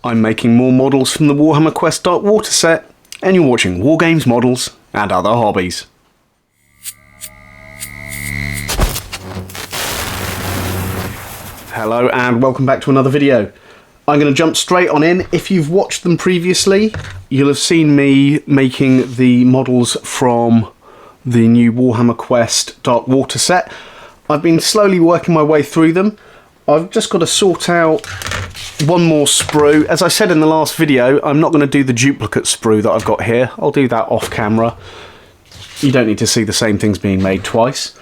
I'm making more models from the Warhammer Quest Darkwater set, and you're watching Wargames Models and Other Hobbies. Hello and welcome back to another video. I'm going to jump straight on in. If you've watched them previously, you'll have seen me making the models from the new Warhammer Quest Darkwater set. I've been slowly working my way through them. I've just got to sort out one more sprue. As I said in the last video, I'm not going to do the duplicate sprue that I've got here. I'll do that off camera. You don't need to see the same things being made twice.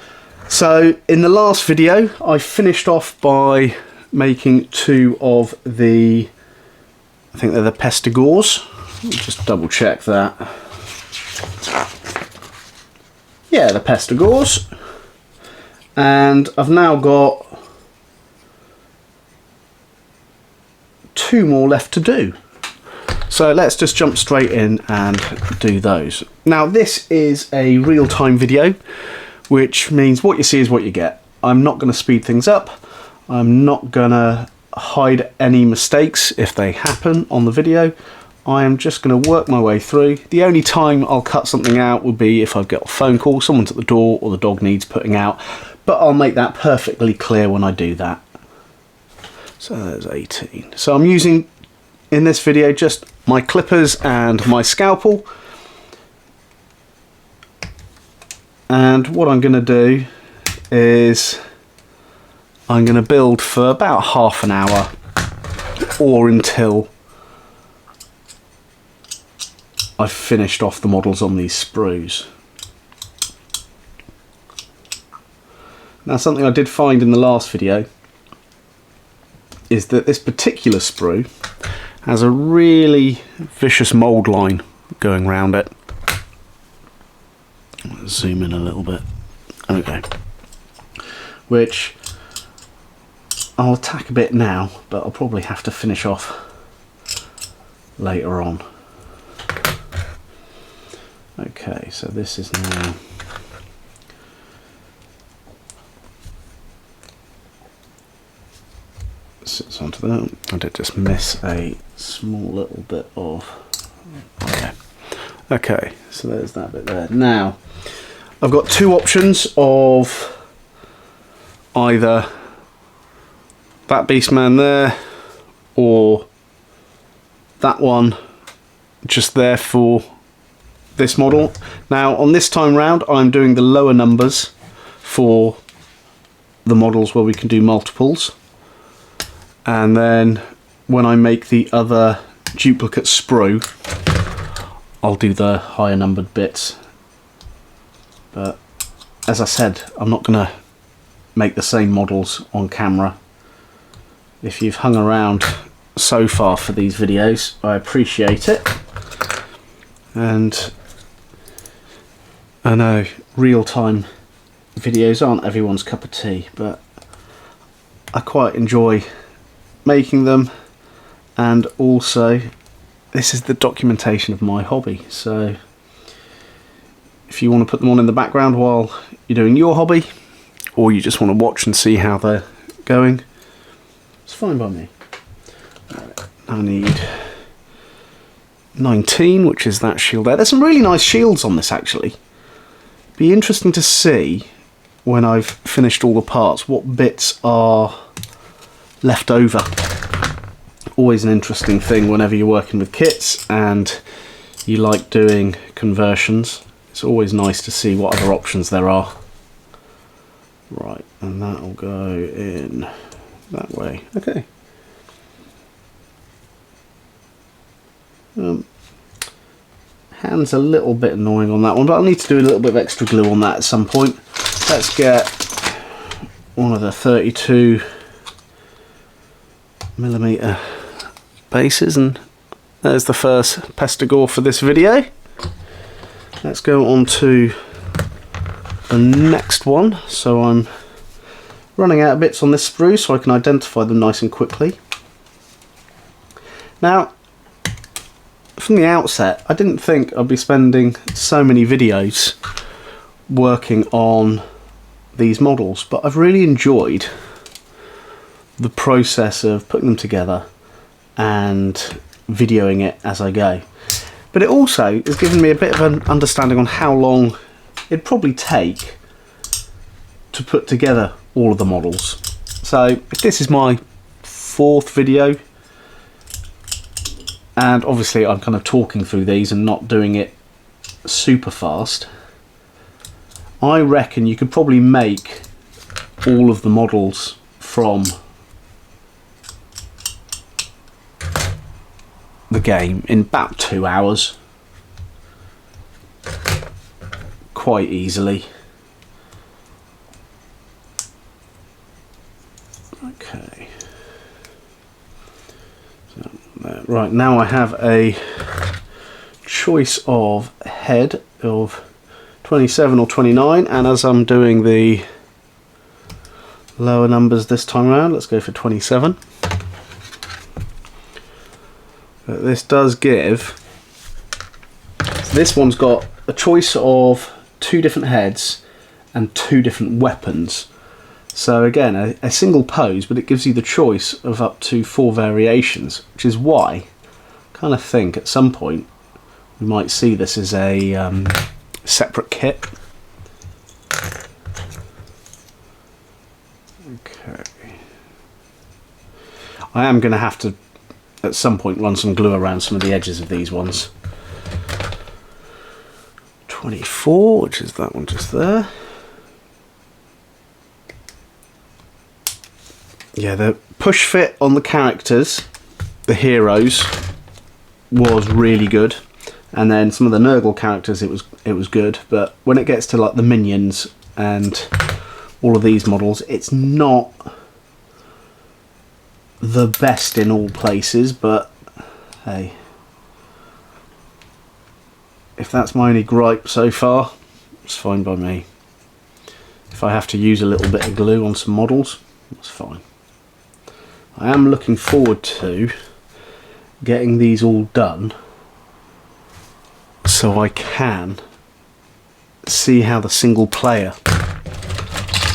So in the last video, I finished off by making two of the, I think they're the Pestigors. Let me just double check that. Yeah, the Pestigors. And I've now got two more left to do. So let's just jump straight in and do those. Now this is a real-time video, which means what you see is what you get. I'm not going to speed things up. I'm not going to hide any mistakes if they happen on the video. I am just going to work my way through. The only time I'll cut something out would be if I've got a phone call, someone's at the door, or the dog needs putting out. But I'll make that perfectly clear when I do that. So there's 18. So I'm using, in this video, just my clippers and my scalpel. And what I'm going to do is I'm going to build for about half an hour or until I've finished off the models on these sprues. Now something I did find in the last video is that this particular sprue has a really vicious mould line going around it. Let's zoom in a little bit. Okay. Which I'll attack a bit now, but I'll probably have to finish off later on. Okay, so this is now sits onto that. I did just miss a small little bit of. Okay, so there's that bit there. Now I've got two options of either that beastman there or that one just there for this model. Now on this time round I'm doing the lower numbers for the models where we can do multiples, and then when I make the other duplicate sprue I'll do the higher numbered bits. But as I said, I'm not going to make the same models on camera. If you've hung around so far for these videos, I appreciate it. And I know real-time videos aren't everyone's cup of tea, but I quite enjoy making them, and also this is the documentation of my hobby. So if you want to put them on in the background while you're doing your hobby, or you just want to watch and see how they're going, it's fine by me. Right, I need 19, which is that shield there. There's some really nice shields on this actually. Be interesting to see when I've finished all the parts what bits are left over. Always an interesting thing whenever you're working with kits and you like doing conversions. It's always nice to see what other options there are. Right, and that'll go in that way. Okay. Hand's a little bit annoying on that one, but I'll need to do a little bit of extra glue on that at some point. Let's get one of the 32mm bases, and there's the first Pestigor for this video. Let's go on to the next one. So I'm running out of bits on this sprue so I can identify them nice and quickly. Now from the outset I didn't think I'd be spending so many videos working on these models, but I've really enjoyed the process of putting them together and videoing it as I go. But it also has given me a bit of an understanding on how long it'd probably take to put together all of the models. So if this is my 4th video, and obviously I'm kind of talking through these and not doing it super fast, I reckon you could probably make all of the models from the game in about 2 hours, quite easily. Okay. So, right, now I have a choice of head of 27 or 29, and as I'm doing the lower numbers this time around, let's go for 27. But this does give, so this one's got a choice of 2 different heads and 2 different weapons. So again, a single pose, but it gives you the choice of up to 4 variations, which is why I kind of think at some point we might see this as a separate kit. Okay. I am going to have to at some point run some glue around some of the edges of these ones. 24, which is that one just there. Yeah, the push fit on the characters, the heroes, was really good, and then some of the Nurgle characters, it was good. But when it gets to like the minions and all of these models, it's not the best in all places. But hey, if that's my only gripe so far, it's fine by me. If I have to use a little bit of glue on some models, that's fine. I am looking forward to getting these all done so I can see how the single player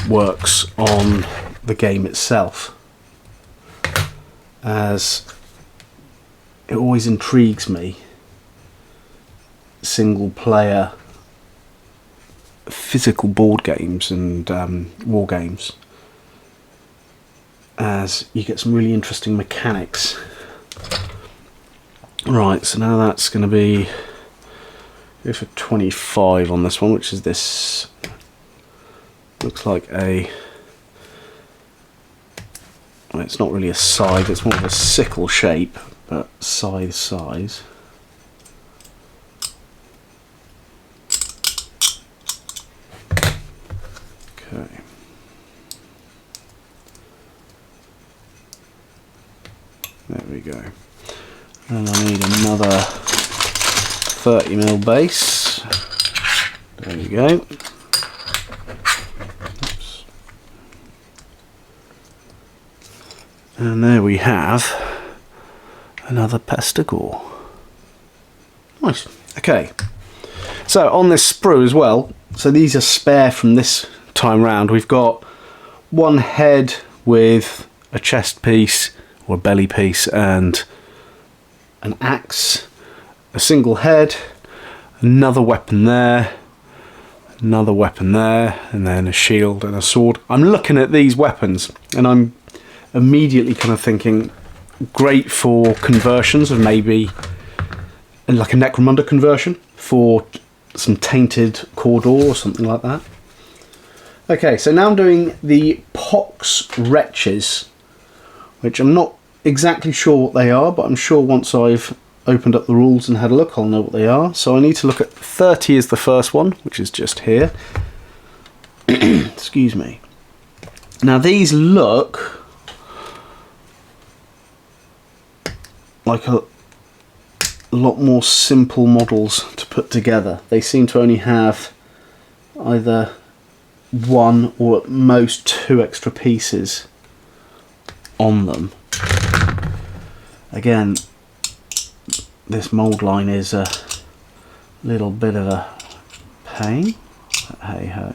works on the game itself, as it always intrigues me, single player physical board games and war games, as you get some really interesting mechanics. Right, so now that's going to be, go for 25 on this one, which is this, looks like a, well, it's not really a scythe, it's more of a sickle shape, but scythe size. Okay. There we go. And I need another 30mm base. There we go. Oops. And there we have another Pestigor. Nice. Okay. So on this sprue as well, so these are spare from this time round. We've got one head with a chest piece or a belly piece and an axe, a single head, another weapon there, another weapon there, and then a shield and a sword. I'm looking at these weapons and I'm immediately kind of thinking great for conversions of maybe like a Necromunda conversion for some tainted corridor or something like that. Okay, so now I'm doing the Pox-Wretches, which I'm not exactly sure what they are, but I'm sure once I've opened up the rules and had a look I'll know what they are. So I need to look at 30 is the first one, which is just here. Excuse me. Now these look like a lot more simple models to put together. They seem to only have either one or at most 2 extra pieces on them. Again, this mould line is a little bit of a pain, but hey ho.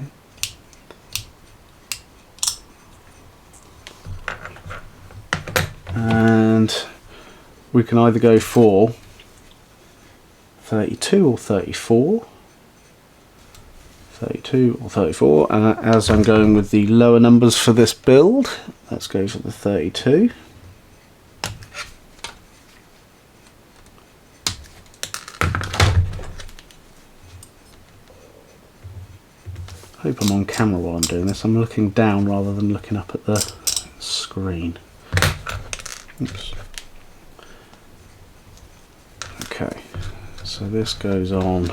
And we can either go for 32 or 34. 32 or 34, and as I'm going with the lower numbers for this build, let's go for the 32. I hope I'm on camera while I'm doing this. I'm looking down rather than looking up at the screen. Oops. Okay, so this goes on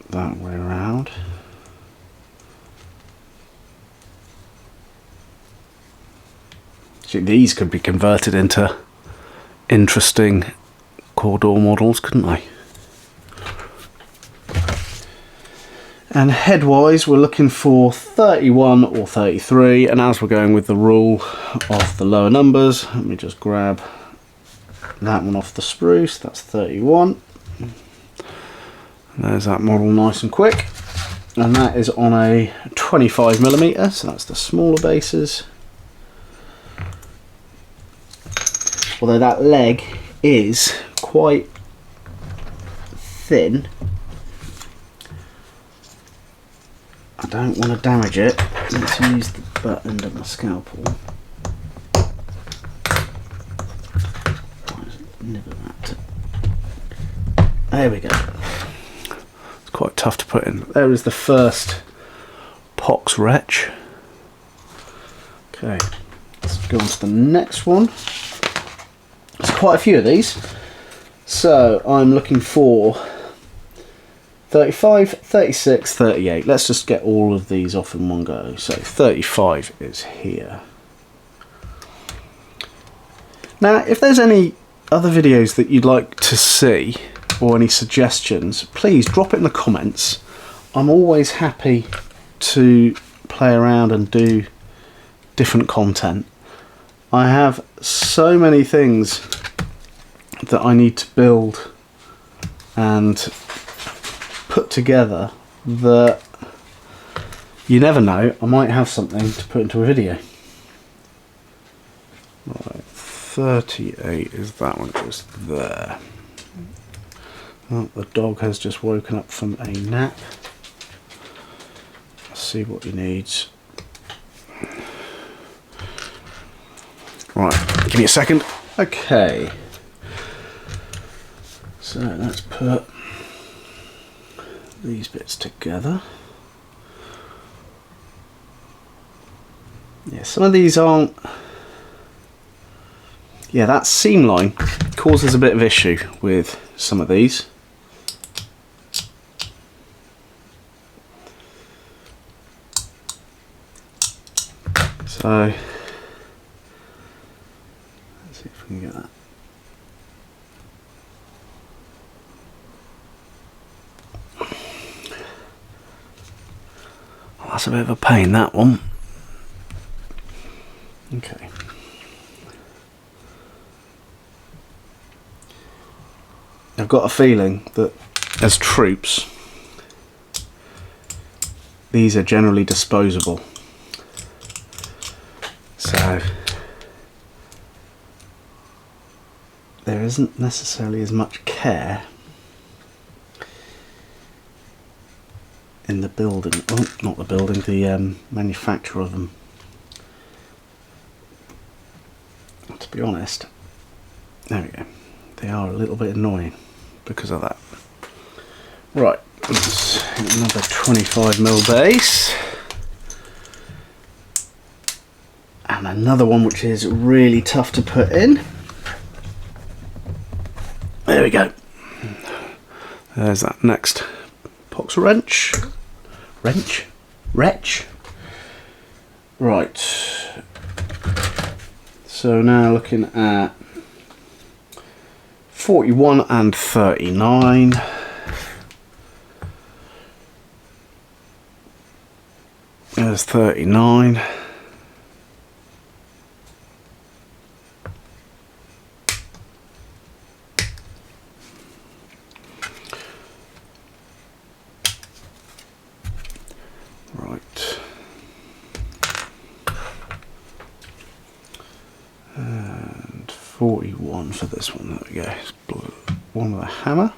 that way around. See, these could be converted into interesting core door models, couldn't they? And head-wise, we're looking for 31 or 33, and as we're going with the rule of the lower numbers, let me just grab that one off the spruce. That's 31. There's that model nice and quick, and that is on a 25mm, so that's the smaller bases. Although that leg is quite thin, I don't want to damage it. Let's use the butt end of my scalpel. Nibble that. There we go. It's quite tough to put in. There is the first Pox-Wretch. Okay, let's go on to the next one. There's quite a few of these. So I'm looking for 35, 36, 38. Let's just get all of these off in one go. So 35 is here. Now, if there's any other videos that you'd like to see or any suggestions, please drop it in the comments. I'm always happy to play around and do different content. I have so many things that I need to build and put together that you never know, I might have something to put into a video. Right, 38 is that one just there. Oh, the dog has just woken up from a nap. Let's see what he needs. Right, give me a second. Okay, so let's put these bits together. Yeah, some of these aren't. Yeah, that seam line causes a bit of issue with some of these. So let's see if we can get that. Oh, that's a bit of a pain, that one. Okay. I've got a feeling that as troops, these are generally disposable. So there isn't necessarily as much care in the building, oh, not the building, the manufacture of them. To be honest, there we go, they are a little bit annoying because of that. Right, let's hit another 25mm base. And another one which is really tough to put in. There we go. There's that next Pox-Wretch. Wretch. Right. So now looking at 41 and 39. There's 39. Right. 41 for this one. There we go. It's one with a hammer.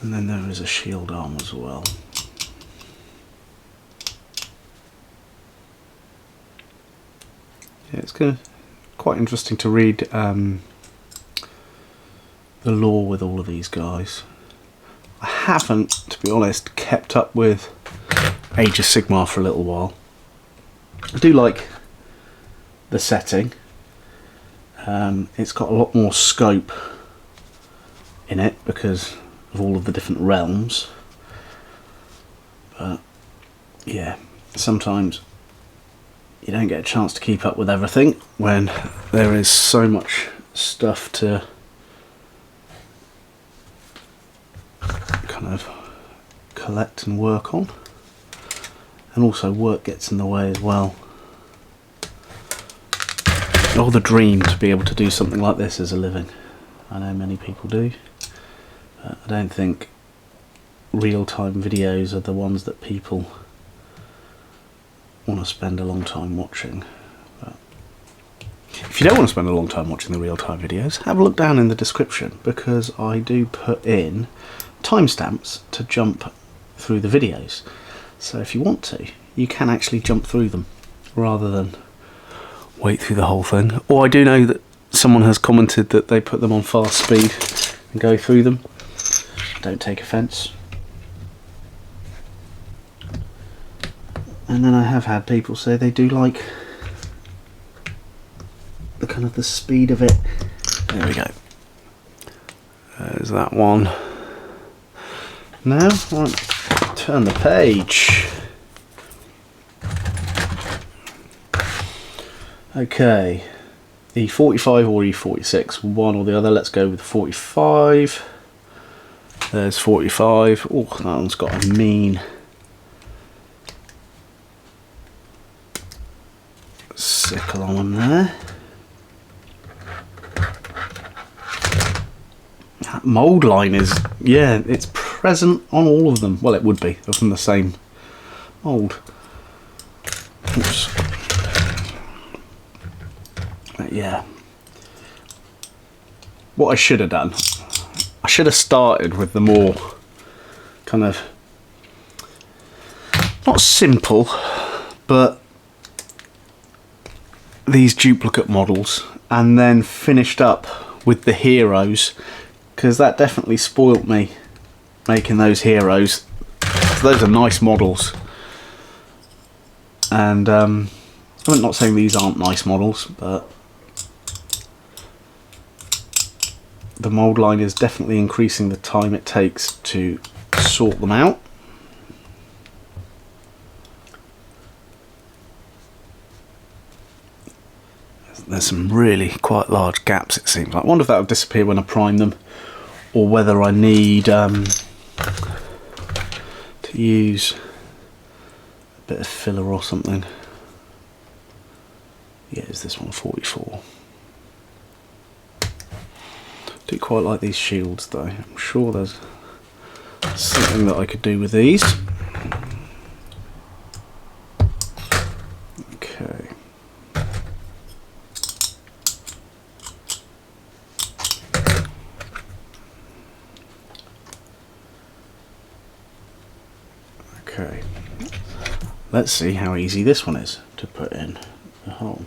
And then there is a shield arm as well. Yeah, it's quite interesting to read the lore with all of these guys. I haven't, to be honest, kept up with Age of Sigmar for a little while. I do like the setting. It's got a lot more scope in it because of all of the different realms. But yeah, sometimes you don't get a chance to keep up with everything when there is so much stuff to kind of collect and work on, and also work gets in the way as well. Oh, the dream to be able to do something like this as a living. I know many people do, but I don't think real-time videos are the ones that people want to spend a long time watching. But if you don't want to spend a long time watching the real-time videos, have a look down in the description, because I do put in timestamps to jump through the videos. So if you want to, you can actually jump through them rather than wait through the whole thing. Or I do know that someone has commented that they put them on fast speed and go through them. Don't take offence. And then I have had people say they do like the kind of the speed of it. There we go. There's that one. Now, right, turn the page. Okay, E45 or E46, one or the other. Let's go with 45. There's 45. Oh, that one's got a mean sickle on there. That mould line is, yeah, it's present on all of them. Well, it would be, they're from the same mould. Oops. But yeah, what I should have done, I should have started with the more kind of, not simple, but these duplicate models, and then finished up with the heroes, because that definitely spoilt me making those heroes. Those are nice models, and I'm not saying these aren't nice models, but the mould line is definitely increasing the time it takes to sort them out. There's some really quite large gaps, it seems like. I wonder if that will disappear when I prime them, or whether I need to use a bit of filler or something. Yeah, is this one 44? Do quite like these shields though. I'm sure there's something that I could do with these. Okay. Okay. Let's see how easy this one is to put in the hole.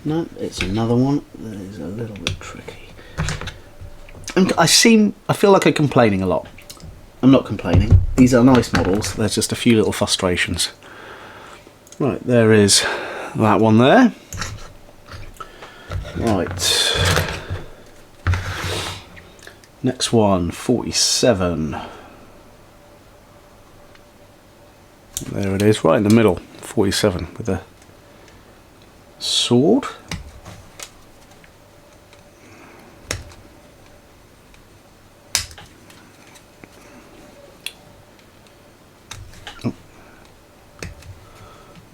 No, it's another one that is a little bit tricky. And I feel like I'm complaining a lot. I'm not complaining. These are nice models. There's just a few little frustrations. Right, there is that one there. Right. Next one, 47. There it is, right in the middle, 47 with a sword.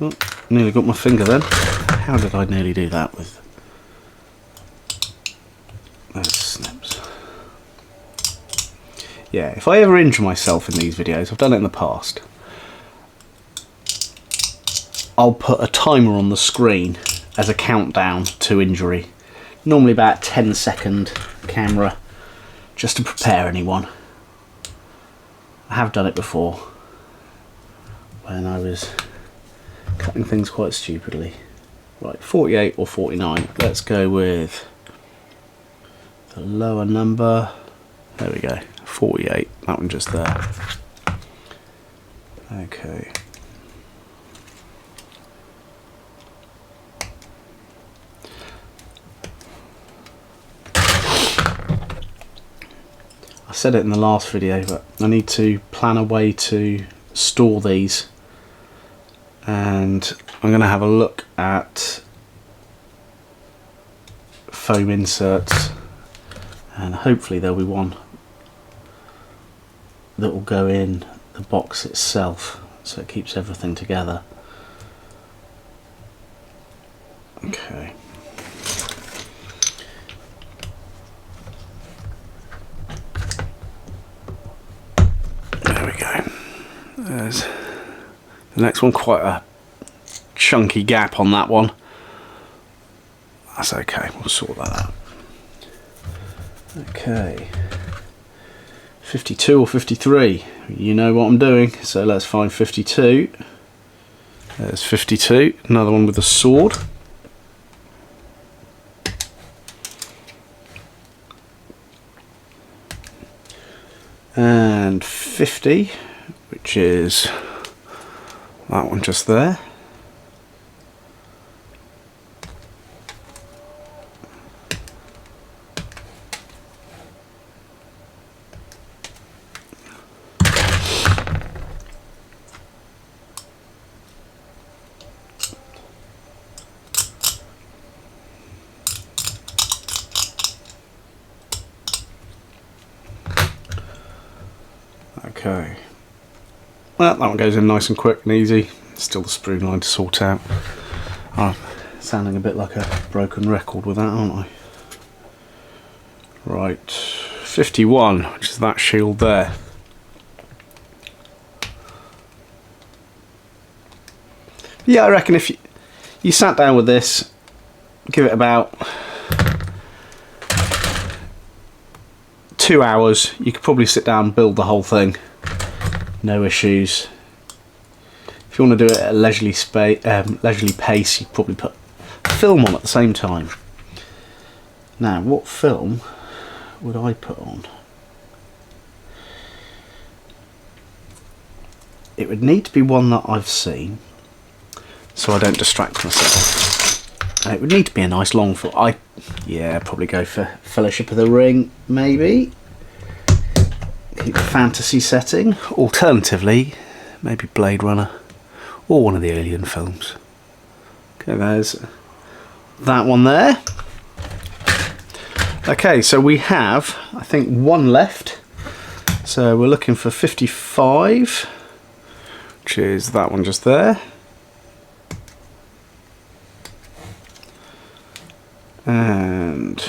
Oh, nearly got my finger then. How did I nearly do that with those snips? yeah, if I ever injure myself in these videos, I've done it in the past, I'll put a timer on the screen as a countdown to injury. Normally about a 10-second camera, just to prepare anyone. I have done it before when I was cutting things quite stupidly. Right, 48 or 49. Let's go with the lower number. There we go, 48. That one just there. Okay. I said it in the last video, but I need to plan a way to store these, and I'm going to have a look at foam inserts, and hopefully there'll be one that will go in the box itself so it keeps everything together. Okay. There's the next one, quite a chunky gap on that one. That's okay, we'll sort that out. Okay, 52 or 53, you know what I'm doing, so let's find 52. There's 52, another one with a sword. And 50, which is that one just there. Okay. Well, that one goes in nice and quick and easy. Still the spoon line to sort out. I'm sounding a bit like a broken record with that, aren't I? Right, 51, which is that shield there. Yeah, I reckon if you sat down with this, give it about 2 hours, you could probably sit down and build the whole thing. No issues. If you want to do it at a leisurely pace, you probably put film on at the same time. Now, what film would I put on? It would need to be one that I've seen, so I don't distract myself. And it would need to be a nice long film. Yeah, probably go for Fellowship of the Ring, maybe. Keep the fantasy setting. Alternatively, maybe Blade Runner or one of the Alien films. Okay, there's that one there. Okay, so we have, I think, one left. So we're looking for 55, which is that one just there. And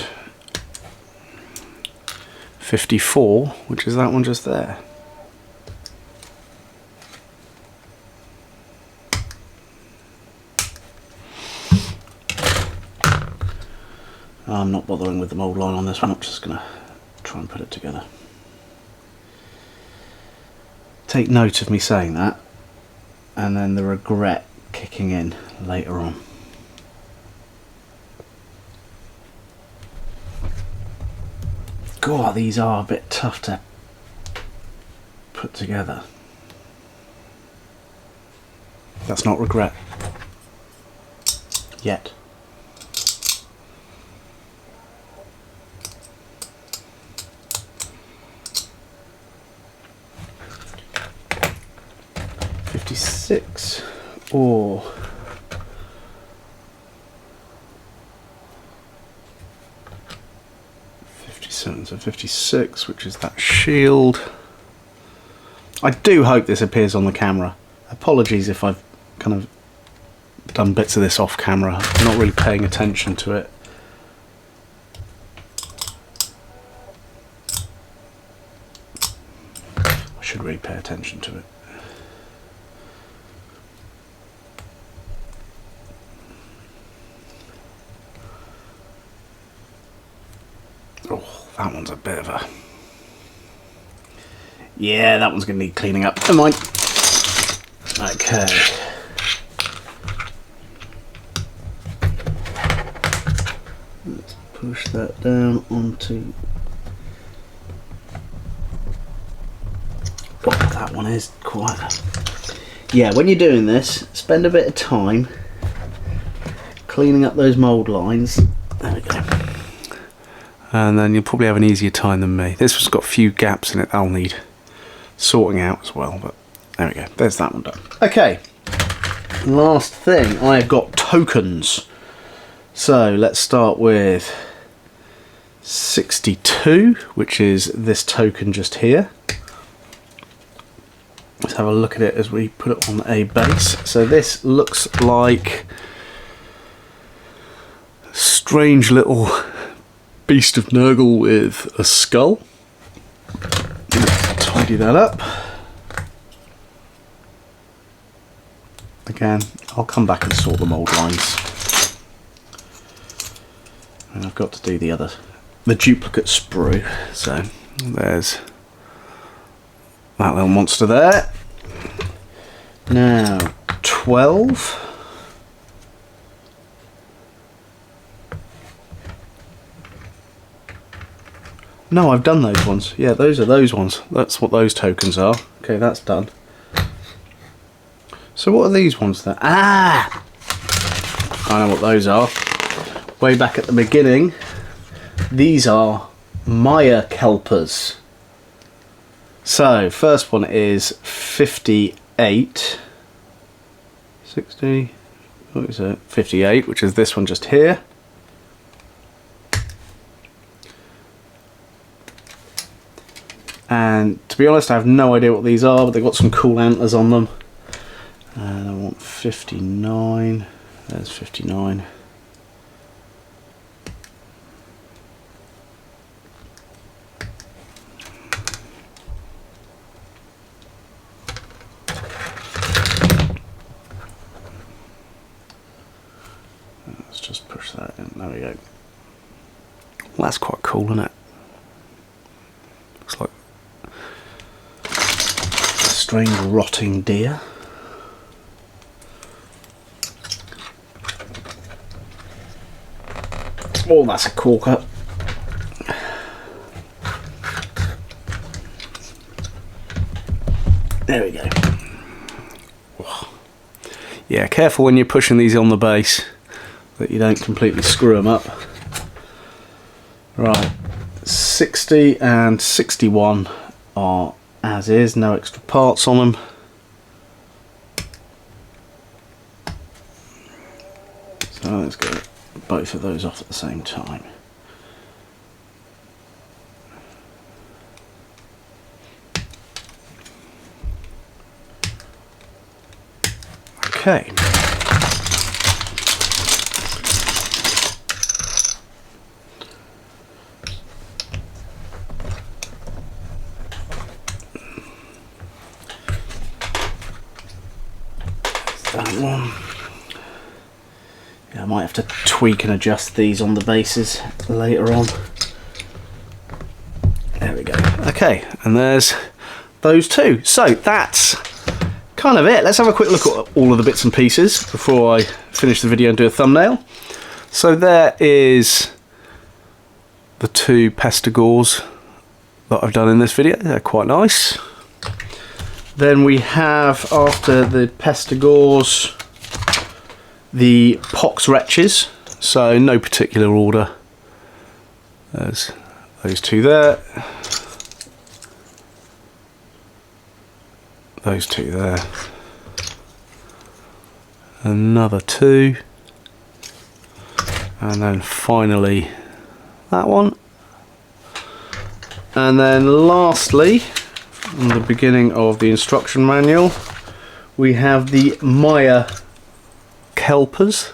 54, which is that one just there. I'm not bothering with the mould line on this one, I'm just going to try and put it together. Take note of me saying that, and then the regret kicking in later on. God, these are a bit tough to put together. That's not regret. Yet. $56 or so 56, which is that shield. I do hope this appears on the camera. Apologies if I've kind of done bits of this off camera. I'm not really paying attention to it. I should really pay attention to it. Oh, that one's a bit of a... Yeah, that one's going to need cleaning up. Never mind. Okay. Let's push that down onto... Oh, that one is quite... Yeah, when you're doing this, spend a bit of time cleaning up those mould lines. There we go. And then you'll probably have an easier time than me. This one's got a few gaps in it I'll need sorting out as well, but there we go. There's that one done. Okay, last thing, I've got tokens. So let's start with 62, which is this token just here. Let's have a look at it as we put it on a base. So this looks like a strange little beast of Nurgle with a skull. Let's tidy that up. Again, I'll come back and sort the mould lines. And I've got to do the duplicate sprue. So there's that little monster there. Now 12. No, I've done those ones. Yeah, those are those ones. That's what those tokens are. Okay, that's done. So what are these ones then? Ah! I know what those are. Way back at the beginning, these are Mire Kelpies. So, first one is 58. 60. What is it? 58, which is this one just here. And to be honest, I have no idea what these are, but they've got some cool antlers on them. And I want 59. There's 59. Let's just push that in. There we go. Well, that's quite cool, isn't it? Looks like a strange rotting deer. Oh, that's a corker. There we go. Yeah, careful when you're pushing these on the base that you don't completely screw them up. Right, 60 and 61 are as is, no extra parts on them. So let's get both of those off at the same time. Okay. That one. Yeah, I might have to tweak and adjust these on the bases later on. There we go. Okay, and there's those two. So that's kind of it. Let's have a quick look at all of the bits and pieces before I finish the video and do a thumbnail. So there is the two Pestigors that I've done in this video. They're quite nice. Then we have, after the Pestigors, the Pox-Wretches. So no particular order. There's those two there. Those two there. Another two. And then finally that one. And then lastly, from the beginning of the instruction manual, we have the Mire Kelpies.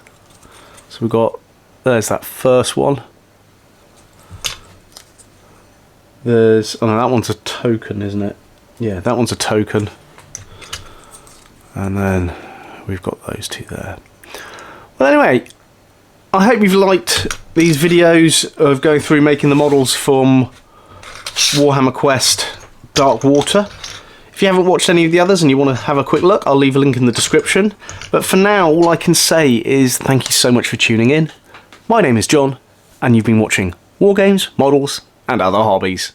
So we've got, there's that first one. There's, oh no, that one's a token, isn't it? Yeah, that one's a token. And then we've got those two there. Well, anyway, I hope you've liked these videos of going through making the models from Warhammer Quest Darkwater. If you haven't watched any of the others and you want to have a quick look, I'll leave a link in the description. But for now, all I can say is thank you so much for tuning in. My name is John, and you've been watching Wargames, Models, and Other Hobbies.